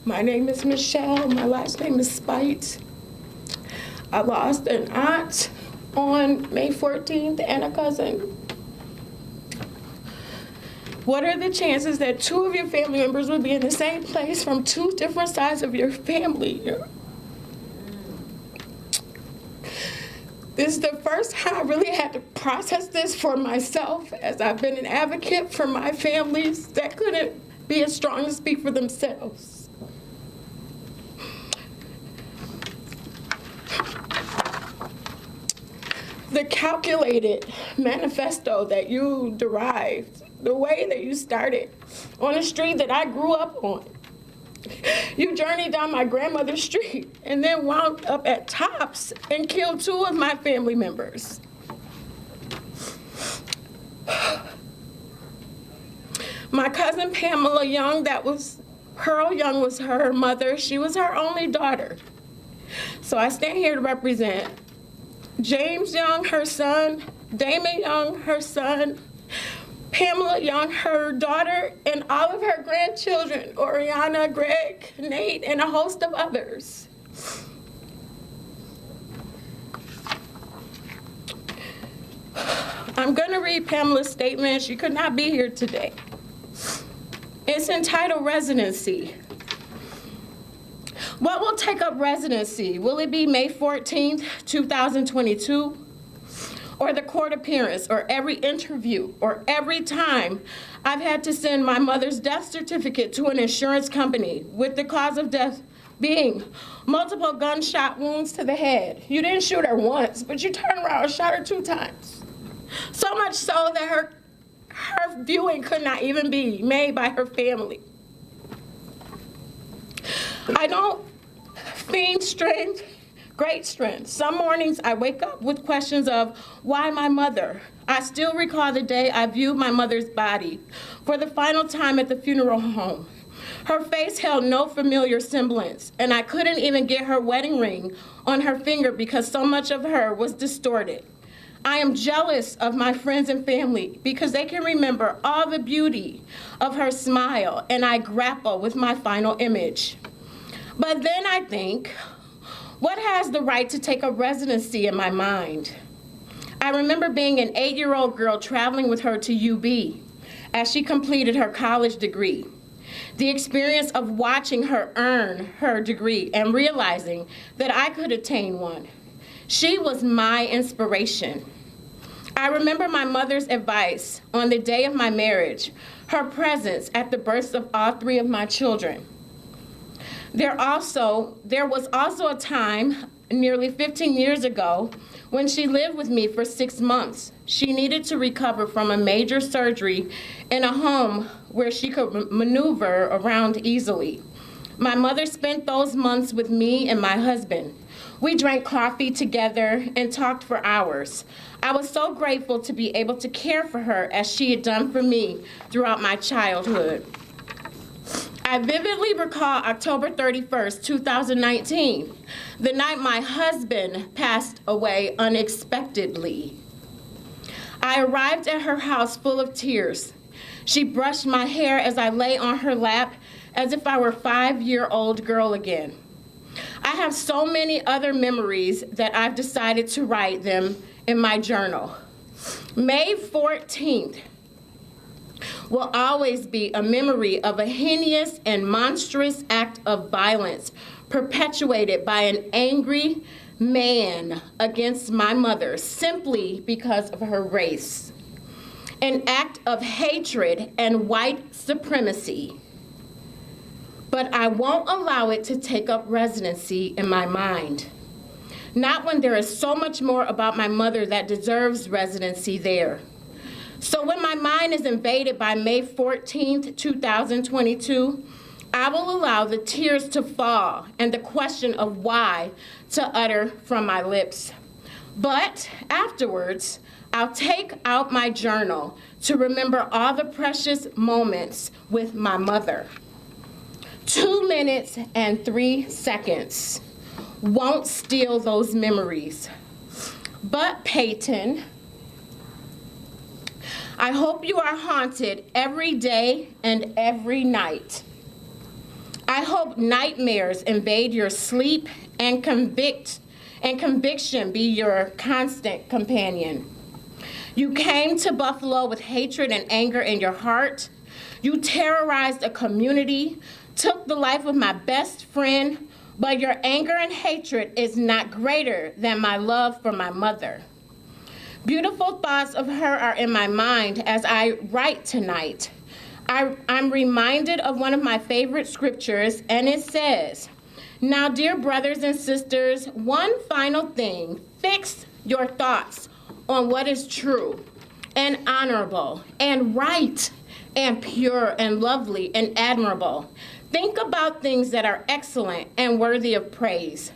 My name is Michelle. My last name is Spight. I lost an aunt on May 14th and a cousin. What are the chances that two of your family members would be in the same place from two different sides of your family? This is the first time I really had to process this for myself, as I've been an advocate for my families that couldn't be as strong to speak for themselves. The calculated manifesto that you derived, the way that you started on a street that I grew up on. You journeyed down my grandmother's street and then wound up at Tops and killed two of my family members. My cousin Pamela Young, Pearl Young was her mother. She was her only daughter. So I stand here to represent James Young, her son, Damon Young, her son, Pamela Young, her daughter, and all of her grandchildren, Oriana, Greg, Nate, and a host of others. I'm gonna read Pamela's statement. She could not be here today. It's entitled Residency. What will take up residency? Will it be May 14th, 2022? Or the court appearance, or every interview, or every time I've had to send my mother's death certificate to an insurance company with the cause of death being multiple gunshot wounds to the head? You didn't shoot her once, but you turned around and shot her 2 times. So much so that her viewing could not even be made by her family. I don't feign strength, great strength. Some mornings I wake up with questions of why my mother. I still recall the day I viewed my mother's body for the final time at the funeral home. Her face held no familiar semblance, and I couldn't even get her wedding ring on her finger because so much of her was distorted. I am jealous of my friends and family because they can remember all the beauty of her smile, and I grapple with my final image. But then I think, what has the right to take up residency in my mind? I remember being an 8-year-old girl traveling with her to UB as she completed her college degree. The experience of watching her earn her degree and realizing that I could attain one. She was my inspiration. I remember my mother's advice on the day of my marriage, her presence at the births of all 3 of my children. There was also a time, nearly 15 years ago, when she lived with me for 6 months. She needed to recover from a major surgery in a home where she could maneuver around easily. My mother spent those months with me and my husband. We drank coffee together and talked for hours. I was so grateful to be able to care for her as she had done for me throughout my childhood. I vividly recall October 31st, 2019, the night my husband passed away unexpectedly. I arrived at her house full of tears. She brushed my hair as I lay on her lap as if I were a 5-year-old girl again. I have so many other memories that I've decided to write them in my journal. May 14th will always be a memory of a heinous and monstrous act of violence perpetuated by an angry man against my mother simply because of her race. An act of hatred and white supremacy. But I won't allow it to take up residency in my mind. Not when there is so much more about my mother that deserves residency there. So when my mind is invaded by May 14th, 2022, I will allow the tears to fall and the question of why to utter from my lips. But afterwards, I'll take out my journal to remember all the precious moments with my mother. 2 minutes and 3 seconds won't steal those memories. But Payton, I hope you are haunted every day and every night. I hope nightmares invade your sleep and conviction be your constant companion. You came to Buffalo with hatred and anger in your heart. You terrorized a community, took the life of my best friend, but your anger and hatred is not greater than my love for my mother. Beautiful thoughts of her are in my mind as I write tonight. I'm reminded of one of my favorite scriptures, and it says, "Now, dear brothers and sisters, one final thing, fix your thoughts on what is true and honorable and right and pure and lovely and admirable. Think about things that are excellent and worthy of praise."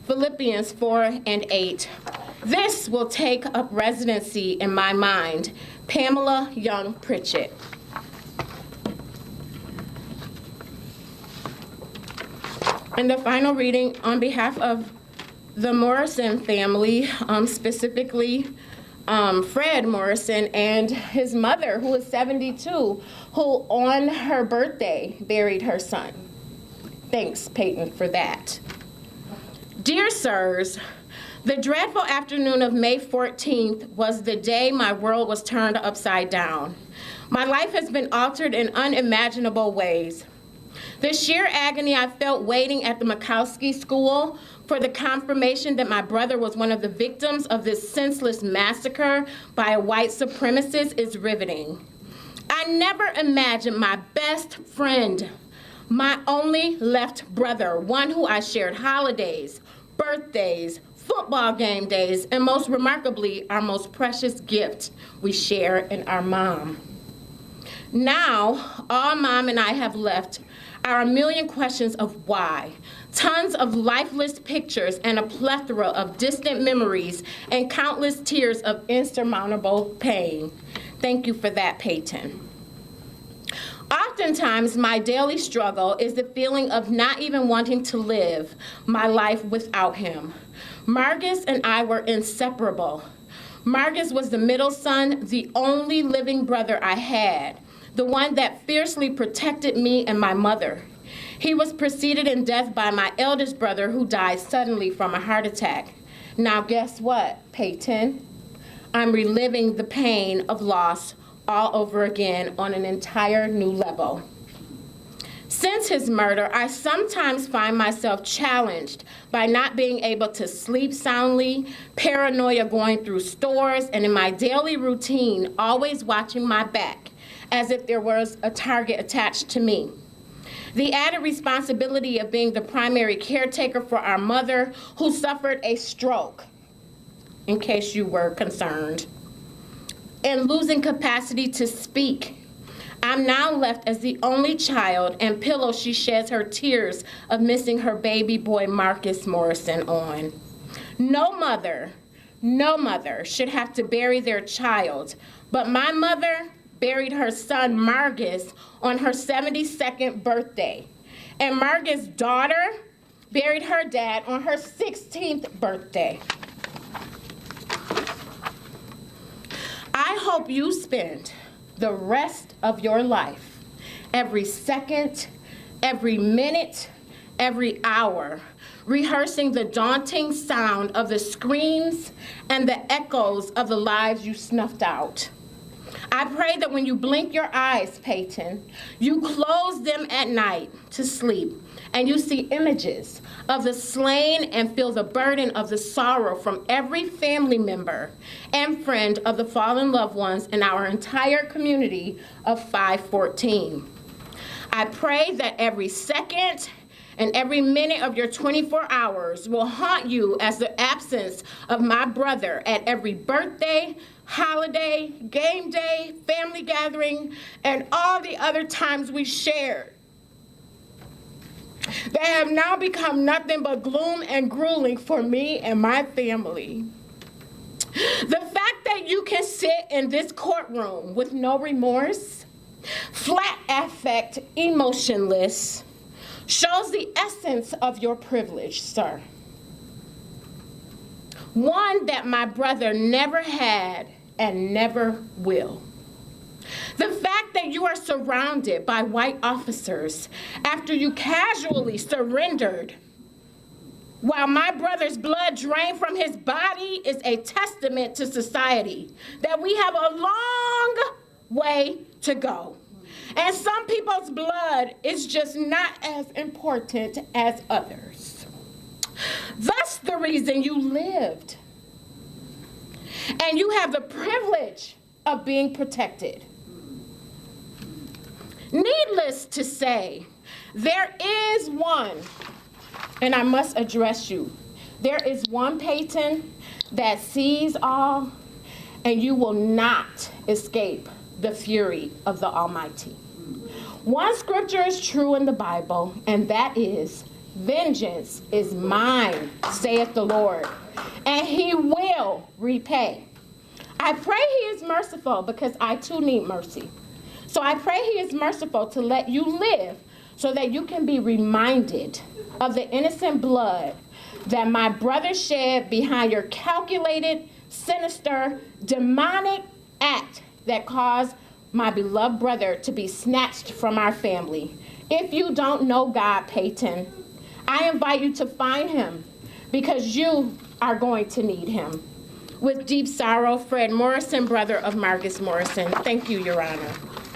Philippians 4:8. This will take up residency in my mind. Pamela Young Pritchett. And the final reading on behalf of the Morrison family, specifically Fred Morrison and his mother, who is 72, who on her birthday buried her son. Thanks, Payton, for that. Dear sirs, the dreadful afternoon of May 14th was the day my world was turned upside down. My life has been altered in unimaginable ways. The sheer agony I felt waiting at the Mikowski School for the confirmation that my brother was one of the victims of this senseless massacre by a white supremacist is riveting. I never imagined my best friend, my only left brother, one who I shared holidays, birthdays, football game days, and most remarkably, our most precious gift we share in our mom. Now, all Mom and I have left are a million questions of why, tons of lifeless pictures and a plethora of distant memories and countless tears of insurmountable pain. Thank you for that, Payton. Oftentimes, my daily struggle is the feeling of not even wanting to live my life without him. Margus and I were inseparable. Margus was the middle son, the only living brother I had, the one that fiercely protected me and my mother. He was preceded in death by my eldest brother, who died suddenly from a heart attack. Now guess what, Payton? I'm reliving the pain of loss all over again on an entire new level. Since his murder, I sometimes find myself challenged by not being able to sleep soundly, paranoia going through stores, and in my daily routine, always watching my back, as if there was a target attached to me. The added responsibility of being the primary caretaker for our mother, who suffered a stroke, in case you were concerned, and losing capacity to speak. I'm now left as the only child and pillow she sheds her tears of missing her baby boy Margus Morrison on. No mother should have to bury their child, but my mother buried her son Margus on her 72nd birthday, and Margus' daughter buried her dad on her 16th birthday. I hope you spend the rest of your life, every second, every minute, every hour, rehearsing the daunting sound of the screams and the echoes of the lives you snuffed out. I pray that when you blink your eyes, Payton, you close them at night to sleep, and you see images of the slain and feel the burden of the sorrow from every family member and friend of the fallen loved ones in our entire community of 514. I pray that every second and every minute of your 24 hours will haunt you as the absence of my brother at every birthday, holiday, game day, family gathering, and all the other times we shared that have now become nothing but gloom and grueling for me and my family. The fact that you can sit in this courtroom with no remorse, flat affect, emotionless, shows the essence of your privilege, sir. One that my brother never had and never will. The fact that you are surrounded by white officers after you casually surrendered while my brother's blood drained from his body is a testament to society that we have a long way to go. And some people's blood is just not as important as others. That's the reason you lived. And you have the privilege of being protected. Needless to say, there is one, and I must address you. There is one Payton that sees all, and you will not escape the fury of the Almighty. One scripture is true in the Bible, and that is, vengeance is mine, saith the Lord, and he will repay. I pray he is merciful because I too need mercy. So I pray he is merciful to let you live so that you can be reminded of the innocent blood that my brother shed behind your calculated, sinister, demonic act that caused my beloved brother to be snatched from our family. If you don't know God, Payton, I invite you to find him because you are going to need him. With deep sorrow, Fred Morrison, brother of Margus Morrison. Thank you, Your Honor.